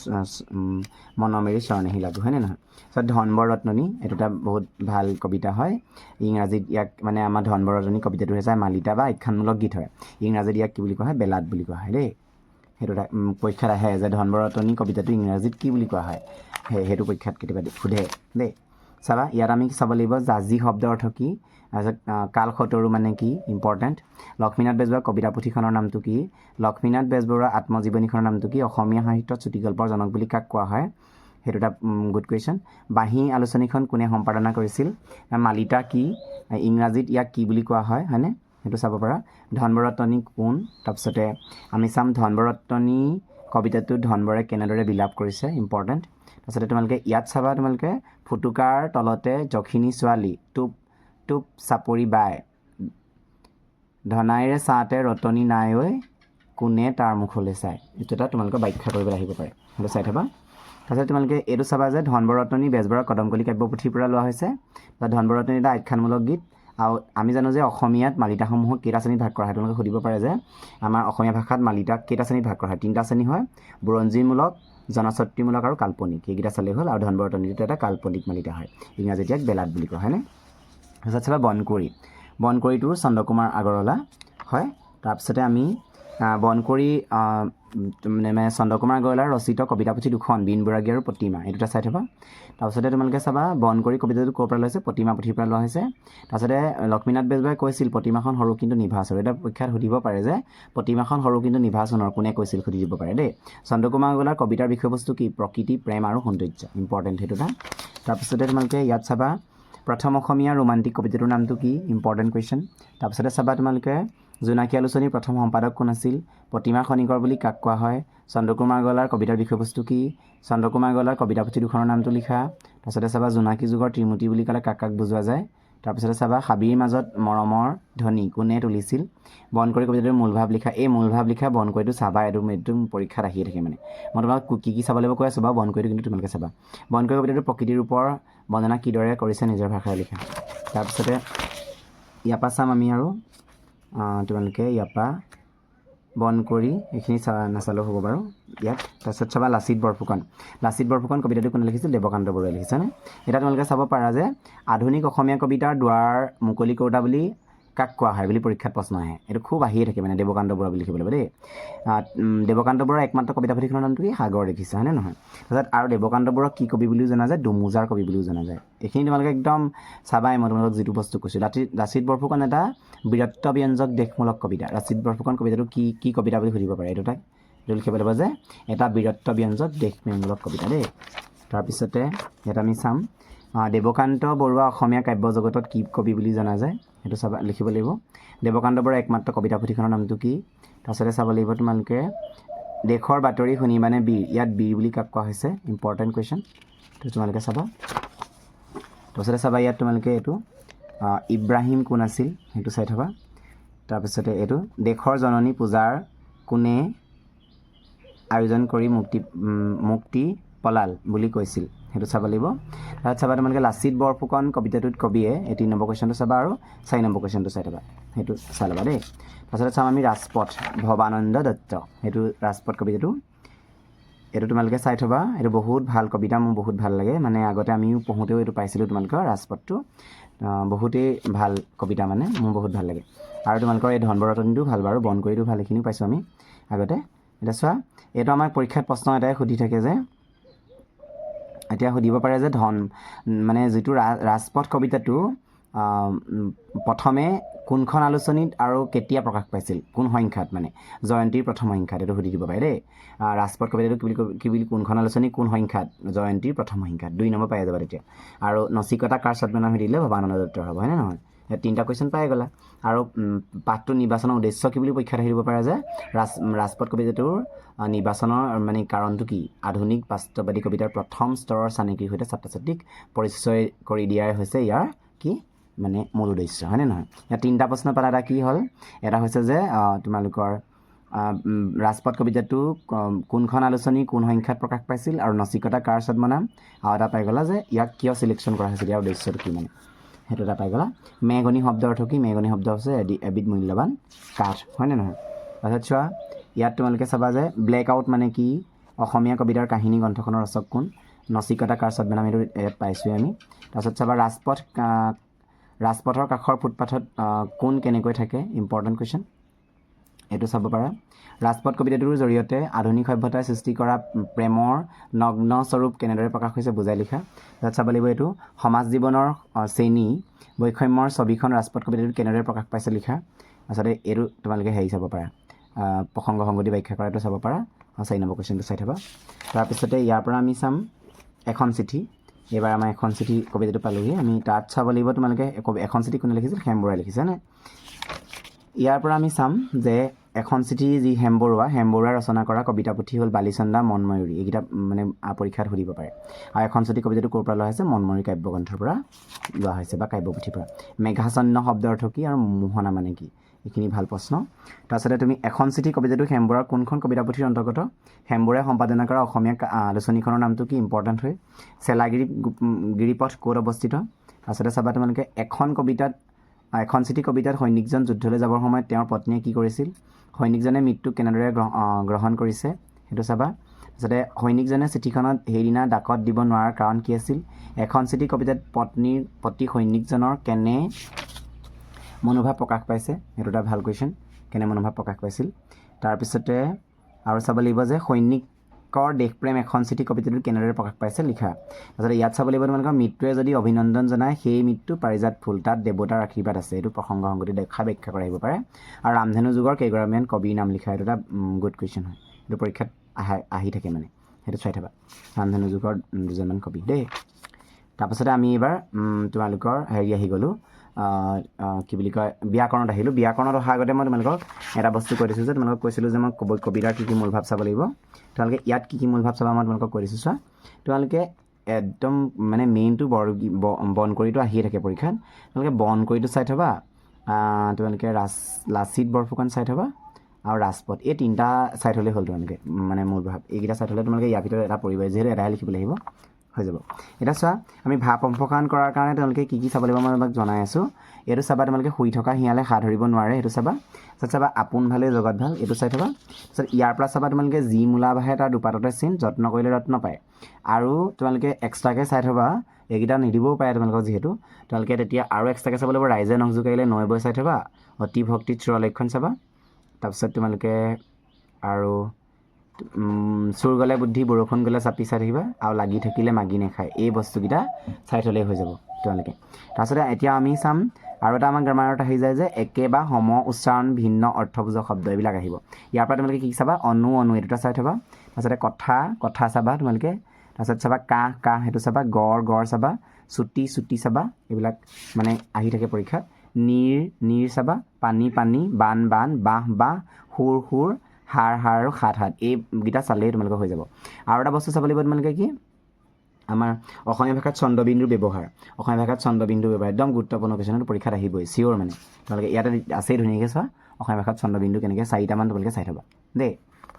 মনমেৰি চৰণেহি লাগু হয়নে নহয় তাৰপিছত ধনবৰ ৰত্ননী এইটো এটা বহুত ভাল কবিতা হয় ইংৰাজীত ইয়াক মানে আমাৰ ধনবৰ ৰত্ননী কবিতাটো হৈছে মালিতা বা আখ্যানমূলক গীত হয় ইংৰাজীত ইয়াক কি বুলি কোৱা হয় বেলাড বুলি কোৱা হয় দেই সেইটো এটা পৰীক্ষাত আহে যে ধনবৰ ৰত্ননী কবিতাটো ইংৰাজীত কি বুলি কোৱা হয় সেইটো পৰীক্ষাত কেতিয়াবা সোধে দেই চাবা ইয়াত আমি চাব লাগিব জাজি শব্দৰ অৰ্থ কি তাৰপিছত কালখতৰু মানে কি ইম্পৰ্টেণ্ট লক্ষ্মীনাথ বেজবৰুৱাৰ কবিতা পুথিখনৰ নামটো কি লক্ষ্মীনাথ বেজবৰুৱাৰ আত্মজীৱনীখনৰ নামটো কি অসমীয়া সাহিত্যত চুটিগল্পৰ জনক বুলি কাক কোৱা হয় সেইটো এটা গুড কুৱেশ্যন বাঁহী আলোচনীখন কোনে সম্পাদনা কৰিছিল মালিতা কি ইংৰাজীত ইয়াক কি বুলি কোৱা হয়নে সেইটো চাব পাৰা ধনবৰ ৰত্ননী কোন তাৰপিছতে আমি চাম ধনবৰ ৰত্ননী কবিতাটো ধনবৰে কেনেদৰে বিলাপ কৰিছে ইম্পৰ্টেণ্ট তাৰপিছতে তোমালোকে ইয়াত চাবা তোমালোকে ফুটুকাৰ তলতে যখিনী ছোৱালী টোপ চাপৰি বাই ধনাইৰে চাওঁতে ৰতনী নাই ঐ কোনে তাৰ মুখলৈ চায় এইটো এটা তোমালোকৰ ব্যাখ্যা কৰিবলৈ আহিব পাৰে সেইটো চাই থবা তাৰপিছত তোমালোকে এইটো চাবা যে ধনবৰ ৰত্ননী বেজবৰুৱাৰ কদমকলি কাব্যপুথিৰ পৰা লোৱা হৈছে বা ধনবৰ ৰত্ননী এটা আখ্যানমূলক গীত আৰু আমি জানো যে অসমীয়াত মালিতাসমূহক কেইটা শ্ৰেণীত ভাগ কৰা হয় তোমালোকে সুধিব পাৰে যে আমাৰ অসমীয়া ভাষাত মালিতাক কেইটা শ্ৰেণীত ভাগ কৰা হয় 3টা শ্ৰেণী হয় বুৰঞ্জীমূলক জনচত্ৰীমূলক আৰু কাল্পনিক এইকেইটা চালেই হ'ল আৰু ধনবৰ ৰত্ননীটো এটা কাল্পনিক মালিতা হয় ইংৰাজীত ইয়াক বেলাড বুলি কোৱা হয়নে তাৰপিছত চাবা বনকুৰিটোৰ চন্দ্ৰকুমাৰ আগৰৱালা হয় তাৰপিছতে আমি বনকুৰি মানে চন্দ্ৰকুমাৰ আগৰৱালাৰ ৰচিত কবিতা পুথি 2খন বীন বৈৰাগী আৰু প্ৰতিমা এই দুটা চাই থবা তাৰপিছতে তোমালোকে চাবা বনকুৰি কবিতাটো ক'ৰ পৰা লৈছে প্ৰতিমা পুথিৰ পৰা লোৱা হৈছে তাৰপিছতে লক্ষ্মীনাথ বেজবৰুৱাই কৈছিল প্ৰতিমাখন সৰু কিন্তু নিভাচৰ এটা পৰীক্ষাত সুধিব পাৰে যে প্ৰতিমাখন সৰু কিন্তু নিভাচনৰ কোনে কৈছিল সুধি দিব পাৰে দেই চন্দ্ৰকুমাৰ আগৰৱালাৰ কবিতাৰ বিষয়বস্তু কি প্ৰকৃতি প্ৰেম আৰু সৌন্দৰ্য ইম্পৰ্টেণ্ট সেইটো এটা তাৰপিছতে তোমালোকে ইয়াত চাবা প্ৰথম অসমীয়া ৰোমান্টিক কবিতাটোৰ নামটো কি ইম্পৰ্টেণ্ট কুৱেশ্যন তাৰপিছতে চাবা তোমালোকে জোনাকী আলোচনীৰ প্ৰথম সম্পাদক কোন আছিল প্ৰতিমা খনিকৰ বুলি কাক কোৱা হয় চন্দ্ৰকুমাৰ আগৰৱালাৰ কবিতাৰ বিষয়বস্তু কি চন্দ্ৰকুমাৰ আগৰৱালাৰ কবিতা পুথি 2খনৰ নামটো লিখা তাৰপিছতে চাবা জোনাকী যুগৰ ত্ৰিমূৰ্তি বুলি ক'লে কাক বুজোৱা যায় তাৰপিছতে চাবা হাবিৰ মাজত মৰমৰ ধ্বনি কোনে তুলিছিল বনকুৰি কবিতাটোৰ মূলভাৱ লিখা এই মূলভাৱ লিখা বনকুৰিটো চাবা এইটো পৰীক্ষাত আহিয়ে থাকে মানে মই তোমাক কি চাব লাগিব কৈ আছোঁ বাৰু বনকুৰিটো কিন্তু তোমালোকে চাবা বনকুৰি কবিতাটোৰ প্ৰকৃতিৰ ৰূপৰ বৰ্ণনা কিদৰে কৰিছে নিজৰ ভাষাৰে লিখা তাৰপিছতে ইয়াৰ পৰা চাম আমি আৰু তোমালোকে ইয়াৰ পৰা বন কৰি এইখিনি নাচালেও হ'ব বাৰু ইয়াত তাৰপিছত চাবা লাচিত বৰফুকন কবিতাটো কোনে লিখিছিল দেৱকান্ত বৰুৱাই লিখিছেনে এতিয়া তোমালোকে চাব পাৰা যে আধুনিক অসমীয়া কবিতাৰ দুৱাৰ মুকলি কৰোঁতা বুলি কাক কোৱা হয় বুলি পৰীক্ষাত প্ৰশ্ন আহে এইটো খুব আহিয়ে থাকে মানে দেৱকান্ত বৰুৱা বুলি লিখিব লাগিব দেই দেৱকান্ত বৰুৱাৰ একমাত্ৰ কবিতা পুথিখনৰ নামটো কি সাগৰ দেখিছা হয়নে নহয় তাৰপিছত আৰু দেৱকান্ত বৰুৱাক কি কবি বুলিও জনা যায় দোমোজাৰ কবি বুলিও জনা যায় এইখিনি তোমালোকে একদম চাবাই মই তোমালোকক যিটো বস্তু কৈছোঁ লাচিত বৰফুকন এটা বীৰত্বব্যঞ্জক দেশমূলক কবিতা লাচিত বৰফুকন কবিতাটো কি কবিতা বুলি সুধিব পাৰে এইটো লিখিব লাগিব যে এটা বীৰত্বব্যঞ্জক দেশমূলক কবিতা দেই তাৰপিছতে ইয়াত আমি চাম দেৱকান্ত বৰুৱা অসমীয়া কাব্য জগতত কি কবি বুলি জনা যায় সেইটো চাবা লিখিব লাগিব দেৱকান্ত বৰুৱাৰ একমাত্ৰ কবিতা পুথিখনৰ নামটো কি তাৰপিছতে চাব লাগিব তোমালোকে দেশৰ বাতৰি শুনিবানে বীৰ ইয়াত বীৰ বুলি কাক কোৱা হৈছে ইম্পৰ্টেণ্ট কুৱেশ্যন তো তোমালোকে চাবা তাৰপিছতে চাবা ইয়াত তোমালোকে এইটো ইব্ৰাহিম কোন আছিল সেইটো চাই থবা তাৰপিছতে এইটো দেশৰ জননী পূজাৰ কোনে আয়োজন কৰি মুক্তি পলাল বুলি কৈছিল সেইটো চাব লাগিব তাৰপিছত চাবা তোমালোকে লাচিত বৰফুকন কবিতাটোত কবিয়ে এই 3 নম্বৰ কুৱেশ্যনটো চাবা আৰু 4 নম্বৰ কুৱেশ্যনটো চাই থবা সেইটো চাই ল'বা দেই তাৰপিছতে চাম আমি ৰাজপথ ভৱানন্দ দত্ত সেইটো ৰাজপথ কবিতাটো এইটো তোমালোকে চাই থবা এইটো বহুত ভাল কবিতা মোৰ বহুত ভাল লাগে মানে আগতে আমিও পঢ়োঁতেও এইটো পাইছিলোঁ তোমালোকৰ ৰাজপথটো বহুতেই ভাল কবিতা মানে মোৰ বহুত ভাল লাগে আৰু তোমালোকৰ এই ধনবৰতনীটো ভাল বাৰু বন কৰিটো ভাল এইখিনিও পাইছোঁ আমি আগতে এতিয়া চোৱা এইটো আমাক পৰীক্ষাত প্ৰশ্ন এটাই সুধি থাকে যে এতিয়া সুধিব পাৰে যে মানে যিটো ৰাজপথ কবিতাটো প্ৰথমে কোনখন আলোচনীত আৰু কেতিয়া প্ৰকাশ পাইছিল কোন সংখ্যাত মানে জয়ন্তীৰ প্ৰথম সংখ্যাত এইটো সুধি দিব পাৰে দেই ৰাজপথ কবিতাটো কি বুলি কোনখন আলোচনী কোন সংখ্যাত জয়ন্তীৰ প্ৰথম সংখ্যাত 2 নম্বৰ পাই যাবা তেতিয়া আৰু নচিকতা কাৰ ছদ্মনাম দিলে ভৱানন্দ দত্তৰ হ'ব হয়নে নহয় ইয়াত 3টা কুৱেশ্যন পাই গ'লা আৰু পাঠটো নিৰ্বাচনৰ উদ্দেশ্য কি বুলি পৰীক্ষাত আহিব পাৰে যে ৰাজপথ কবিতাটোৰ নিৰ্বাচনৰ মানে কাৰণটো কি আধুনিক বাস্তৱবাদী কবিতাৰ প্ৰথম স্তৰৰ চানেকিৰ সৈতে ছাত্ৰ ছাত্ৰীক পৰিচয় কৰি দিয়াই হৈছে ইয়াৰ কি মানে মূল উদ্দেশ্য হয়নে নহয় ইয়াত 3টা প্ৰশ্ন পালা এটা কি হ'ল এটা হৈছে যে তোমালোকৰ ৰাজপথ কবিতাটো কোনখন আলোচনী কোন সংখ্যাত প্ৰকাশ পাইছিল আৰু নচিকতা কাৰ ছদ্মনাম আৰু এটা পাই গ'লা যে ইয়াক কিয় চিলেকশ্যন কৰা হৈছিল ইয়াৰ উদ্দেশ্যটো কি মানে সেইটো এটা পাই গ'লা মেঘনি শব্দ অৰ্থ কি মেঘনি শব্দ হৈছে এবিধ মূল্যৱান কাঠ হয়নে নহয় তাৰপিছত চোৱা ইয়াত তোমালোকে চাবা যে ব্লেক আউট মানে কি অসমীয়া কবিতাৰ কাহিনী গ্ৰন্থখনৰ ৰচক কোন নচিকতা কাৰ ছদ্মনাম এইটো ইয়াত পাইছোঁৱেই আমি তাৰপিছত চাবা ৰাজপথৰ কাষৰ ফুটপাথত কোন কেনেকৈ থাকে ইম্পৰ্টেণ্ট কুৱেশ্যন এইটো চাব পাৰা ৰাজপথ কবিতাটোৰ জৰিয়তে আধুনিক সভ্যতাই সৃষ্টি কৰা প্ৰেমৰ নগ্ন স্বৰূপ কেনেদৰে প্ৰকাশ হৈছে বুজাই লিখা তাত চাব লাগিব এইটো সমাজ জীৱনৰ শ্ৰেণী বৈষম্যৰ ছবিখন ৰাজপথ কবিতাটোত কেনেদৰে প্ৰকাশ পাইছে লিখা আচলতে এইটো তোমালোকে হেৰি চাব পাৰা প্ৰসংগ সংগতি ব্যাখ্যা কৰাটো চাব পাৰা 4 নম্বৰ কুৱেশ্যনটো চাই থবা তাৰপিছতে ইয়াৰ পৰা আমি চাম এখন চিঠি এইবাৰ আমাৰ এখন চিঠি কবিতাটো পালোহি আমি তাত চাব লাগিব তোমালোকে এখন চিঠি কোনে লিখিছিল হেম বৰুৱাই লিখিছেনে ইয়াৰ পৰা আমি চাম যে এখন চিঠি যি হেম বৰুৱাই ৰচনা কৰা কবিতা পুথি হ'ল বালিচন্দা মনময়ূৰী এইকেইটা মানে পৰীক্ষাত সুধিব পাৰে আৰু এখন চিঠি কবিতাটো ক'ৰ পৰা লোৱা হৈছে মনময়ূৰী কাব্যগ্ৰন্থৰ পৰা লোৱা হৈছে বা কাব্যপুথিৰ পৰা মেঘাচ্ছন্ন শব্দ অৰ্থ কি আৰু মোহনা মানে কি এইখিনি ভাল প্ৰশ্ন তাৰপিছতে তুমি এখন চিঠি কবিতাটো হেম বৰুৱাৰ কোনখন কবিতা পুথিৰ অন্তৰ্গত হেম বৰুৱাই সম্পাদনা কৰা অসমীয়া আলোচনীখনৰ নামটো কি ইম্পৰ্টেণ্ট হয় গিৰিপথ ক'ত অৱস্থিত তাৰপিছতে চাবা তোমালোকে এখন চিঠি কবিতাত সৈনিকজন যুদ্ধলৈ যাবৰ সময়ত তেওঁৰ পত্নীয়ে কি কৰিছিল সৈনিকজনে মৃত্যুক কেনেদৰে গ্ৰহণ কৰিছে সেইটো চাবা তাৰপিছতে সৈনিকজনে চিঠিখনত সেইদিনা ডাকত দিব নোৱাৰাৰ কাৰণ কি আছিল এখন চিঠি কবিতাত পত্নীৰ প্ৰতি সৈনিকজনৰ কেনে মনোভাৱ প্ৰকাশ পাইছে সেইটো এটা ভাল কুৱেশ্যন কেনে মনোভাৱ প্ৰকাশ পাইছিল তাৰপিছতে আৰু চাব লাগিব যে সৈনিকৰ দেশপ্ৰেম এখন চিঠি কবিতাটোত কেনেদৰে প্ৰকাশ পাইছে লিখা তাৰপিছতে ইয়াত চাব লাগিব তোমালোকৰ মৃত্যুৱে যদি অভিনন্দন জনায় সেই মৃত্যু পাৰিজাত ফুল তাত দেৱতাৰ আশীৰ্বাদ আছে এইটো প্ৰসংগ সংগতি ব্যাখ্যা কৰা আহিব পাৰে আৰু ৰামধেনু যুগৰ কেইগৰাকীমান কবিৰ নাম লিখা এইটো এটা গুড কুৱেশ্যন হয় এইটো পৰীক্ষাত আহি থাকে মানে সেইটো চাই থবা ৰামধেনু যুগৰ 2জনমান কবি দেই তাৰপিছতে আমি এইবাৰ তোমালোকৰ হেৰি আহি গ'লোঁ কি বুলি কয় ব্যাকৰণত আহিলোঁ ব্যাকৰণত অহাৰ আগতে মই তোমালোকক এটা বস্তু কৈ দিছোঁ যে তোমালোকক কৈছিলোঁ যে মই কবিতাৰ কি মূলভাৱ চাব লাগিব তোমালোকে ইয়াত কি মূলভাৱ চাবা মই তোমালোকক কৈ দিছোঁ চোৱা তোমালোকে একদম মানে মেইনটো বন কৰিটো আহিয়ে থাকে পৰীক্ষাত তোমালোকে বন কৰিটো চাই থবা তোমালোকে লাচিত বৰফুকন চাই থবা আৰু ৰাজপথ এই 3টা চাই থ'লেই হ'ল তোমালোকে মানে মূলভাৱ এইকেইটা চাই থ'লে তোমালোকে ইয়াৰ ভিতৰত এটা পৰিব যিহেতু এটাই লিখিব লাগিব হৈ যাব এটা চোৱা আমি ভাৱ সম্প্ৰসাৰণ কৰাৰ কাৰণে তোমালোকে কি চাব লাগিব মই তোমাক জনাই আছোঁ এইটো চাবা তোমালোকে শুই থকা শিয়ালে হাত ধৰিব নোৱাৰে সেইটো চাবা তাৰপিছত চাবা আপোন ভালে জগত ভাল এইটো চাই থবা তাৰপিছত ইয়াৰ পৰা চাবা তোমালোকে যি মূলা বাঢ়ে তাৰ দুপাততে চিন যত্ন কৰিলে ৰত্ন পায় আৰু তোমালোকে এক্সট্ৰাকৈ চাই থবা এইকেইটা নিদিবও পাৰে তোমালোকক যিহেতু তোমালোকে তেতিয়া আৰু এক্সট্ৰাকৈ চাব লাগিব ৰাইজে নখ জোকাৰিলে নৈ বৈ চাই থবা অতি ভক্তি চোৰ লক্ষণ চাবা তাৰপিছত তোমালোকে আৰু চুৰ গ'লে বুদ্ধি বৰষুণ গ'লে চাপি চাই থাকিবা আৰু লাগি থাকিলে মাগি নাখায় এই বস্তুকেইটা চাই থ'লেই হৈ যাব তোমালোকে তাৰপিছতে এতিয়া আমি চাম আৰু এটা আমাৰ গ্ৰামাৰত আহি যায় যে একে বা সম উচ্চাৰণ ভিন্ন অৰ্থবুজক শব্দ এইবিলাক আহিব ইয়াৰ পৰা তোমালোকে কি চাবা অনু এই দুটা চাই থবা তাৰপিছতে কথা চাবা তোমালোকে তাৰপিছত চাবা কাহ সেইটো চাবা গড় চাবা চুটি চাবা এইবিলাক মানে আহি থাকে পৰীক্ষাত নীৰ চাবা পানী বান বাঁহ সুৰ হাড় আৰু হাত এইকেইটা চালেই তোমালোকৰ হৈ যাব আৰু এটা বস্তু চাব লাগিব তোমালোকে কি আমাৰ অসমীয়া ভাষাত চন্দ্ৰবিন্দুৰ ব্যৱহাৰ একদম গুৰুত্বপূৰ্ণ কুৱেশ্যন পৰীক্ষাত আহিবই চিয়'ৰ মানে তোমালোকে ইয়াতে আছেই ধুনীয়াকৈ চোৱা অসমীয়া ভাষাত চন্দ্ৰবিন্দু কেনেকৈ 4টামান তোমালোকে চাই থ'বা দেই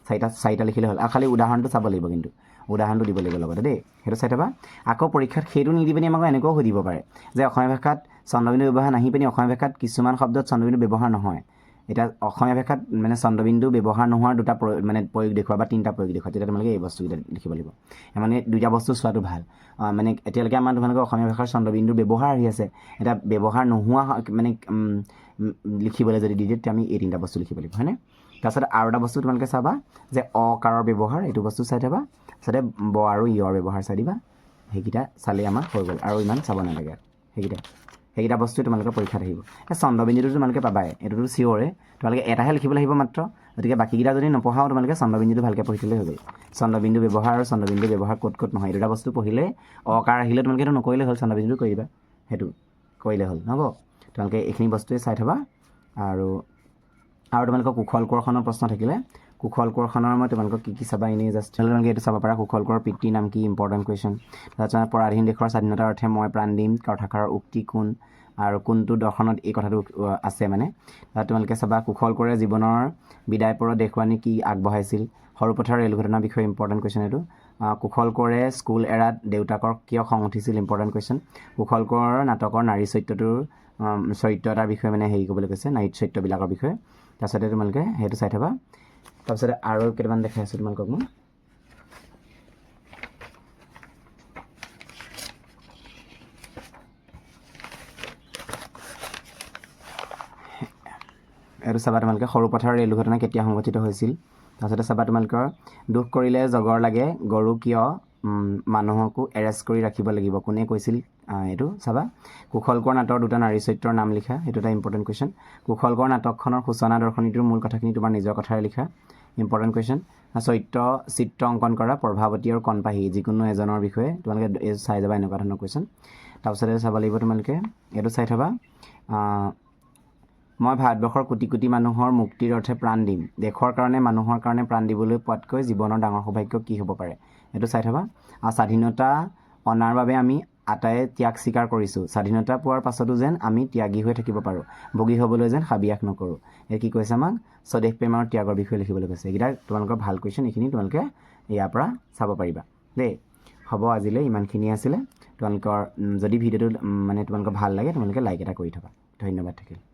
4টা লিখিলে হ'ল আৰু খালি উদাহৰণটো চাব লাগিব কিন্তু উদাহৰণটো দিব লাগিব লগতে দেই সেইটো চাই থ'বা আকৌ পৰীক্ষাত সেইটো নিদি পিনি আমাক এনেকুৱাও সুধিব পাৰে যে অসমীয়া ভাষাত চন্দ্ৰবিন্দু ব্যৱহাৰ নাহি পিনি অসমীয়া ভাষাত কিছুমান শব্দত চন্দ্ৰবিন্দু ব্যৱহাৰ নহয় এতিয়া অসমীয়া ভাষাত মানে চন্দ্ৰবিন্দু ব্যৱহাৰ নোহোৱাৰ দুটা মানে প্ৰয়োগ দেখুওৱা বা 3টা প্ৰয়োগ দেখুওৱা তেতিয়া তোমালোকে এই বস্তুকেইটা লিখিব লাগিব মানে 2টা বস্তু চোৱাটো ভাল মানে এতিয়ালৈকে আমাৰ তোমালোকে অসমীয়া ভাষাৰ চন্দ্ৰবিন্দুৰ ব্যৱহাৰ আহি আছে এটা ব্যৱহাৰ নোহোৱা মানে লিখিবলৈ যদি দি দিয়ে তেতিয়া আমি এই 3টা বস্তু লিখিব লাগিব হয়নে তাৰপিছত আৰু এটা বস্তু তোমালোকে চাবা যে অকাৰৰ ব্যৱহাৰ এইটো বস্তু চাই থ'বা তাৰপিছতে ব আৰু ইয়ৰ ব্যৱহাৰ চাই দিবা সেইকেইটা চালেই আমাৰ হৈ গ'ল আৰু ইমান চাব নালাগে সেইকেইটা বস্তু তোমালোকৰ পৰীক্ষাত আহিব এই চন্দ্ৰবিন্দুটো তোমালোকে পাবাই এইটোতো চিয়'ৰে তোমালোকে এটাহে লিখিবলৈ আহিব মাত্ৰ গতিকে বাকীকেইটা যদি নপঢ়াও তোমালোকে চন্দ্ৰবিন্দুটো ভালকৈ পঢ়ি থ'লেই হৈ গ'ল চন্দ্ৰবিন্দু ব্যৱহাৰ আৰু চন্দ্ৰবিন্দু ব্যৱহাৰ ক'ত নহয় এই দুটা বস্তু পঢ়িলে অকাৰ আহিলে তোমালোকে সেইটো নকৰিলে হ'ল চন্দ্ৰবিন্দুটো কৰিবা সেইটো কৰিলে হ'ল হ'ব তোমালোকে এইখিনি বস্তুৱে চাই থ'বা আৰু তোমালোকৰ কুশল কোঁৱৰখনৰ প্ৰশ্ন থাকিলে কুশল কোঁৱৰখনৰ মই তোমালোকক কি চাবা এনেই জাষ্ট তোমালোকে এইটো চাব পাৰা কুশল কোঁৱৰৰ পিতৃৰ নাম কি ইম্পৰ্টেণ্ট কুৱেশ্যন তাৰপিছত পৰাধীন দেশৰ স্বাধীনতাৰ অৰ্থে মই প্ৰাণ দিম কথাষাৰৰ উক্তি কোন আৰু কোনটো দৰ্শনত এই কথাটো আছে মানে তোমালোকে চাবা কুশল কোঁৱৰে জীৱনৰ বিদায় পৰৰ দেশবাণী কি আগবঢ়াইছিল সৰুপথাৰ ৰেল ঘটনাৰ বিষয়ে ইম্পৰ্টেণ্ট কুৱেশ্যন এইটো কুশল কোঁৱৰে স্কুল এৰাত দেউতাকৰ কিয় খং উঠিছিল ইম্পৰ্টেণ্ট কুৱেশ্যন কুশল কোঁৱৰৰ নাটকৰ নাৰী চৰিত্ৰ এটাৰ বিষয়ে মানে হেৰি কৰিবলৈ কৈছে নাৰী চৰিত্ৰবিলাকৰ বিষয়ে তাৰপিছতে তোমালোকে সেইটো চাই থ'বা তাৰপিছতে আৰু কেইটামান দেখাই আছোঁ তোমালোকক মই এইটো চাবা তোমালোকে সৰুপথাৰ ৰেল দুৰ্ঘটনা কেতিয়া সংঘটিত হৈছিল তাৰপিছতে চাবা তোমালোকৰ দুখ কৰিলে জগৰ লাগে গৰু কিয় মানুহকো এৰেষ্ট কৰি ৰাখিব লাগিব কোনে কৈছিল এইটো চাবা কুশল কোঁৱৰ নাটৰ 2টা নাৰী চৰিত্ৰৰ নাম লিখা সেইটো এটা ইম্পৰ্টেণ্ট কুৱেশ্যন কুশল কোঁৱৰ নাটকখনৰ সূচনা দৰ্শনীটোৰ মূল কথাখিনি তোমাৰ নিজৰ কথাৰে লিখা ইম্পৰ্টেণ্ট কুৱেশ্যন চিত্ৰ অংকন কৰা প্ৰভাৱতী আৰু কণপাহী যিকোনো এজনৰ বিষয়ে তোমালোকে এই চাই যাবা এনেকুৱা ধৰণৰ কুৱেশ্যন তাৰপিছতে চাব লাগিব তোমালোকে এইটো চাই থ'বা মই ভাৰতবৰ্ষৰ কোটি মানুহৰ মুক্তিৰ অৰ্থে প্ৰাণ দিম দেশৰ কাৰণে মানুহৰ কাৰণে প্ৰাণ দিবলৈ পোৱাতকৈ জীৱনৰ ডাঙৰ সৌভাগ্য কি হ'ব পাৰে এইটো চাই থ'বা আৰু স্বাধীনতা অনাৰ বাবে আমি আটায়ে ত্যাগ স্বীকাৰ কৰিছোঁ স্বাধীনতা পোৱাৰ পাছতো যেন আমি ত্যাগী হৈ থাকিব পাৰোঁ ভোগী হ'বলৈ যেন হাবিয়াস নকৰোঁ এই কি কৈছে আমাক স্বদেশ প্ৰেম আৰু ত্যাগৰ বিষয়ে লিখিবলৈ কৈছে এইকেইটা তোমালোকৰ ভাল কুৱেশ্যন এইখিনি তোমালোকে ইয়াৰ পৰা চাব পাৰিবা দেই হ'ব আজিলৈ ইমানখিনি আছিলে তোমালোকৰ যদি ভিডিঅ'টো মানে তোমালোকৰ ভাল লাগে তোমালোকে লাইক এটা কৰি থ'বা ধন্যবাদ থাকিল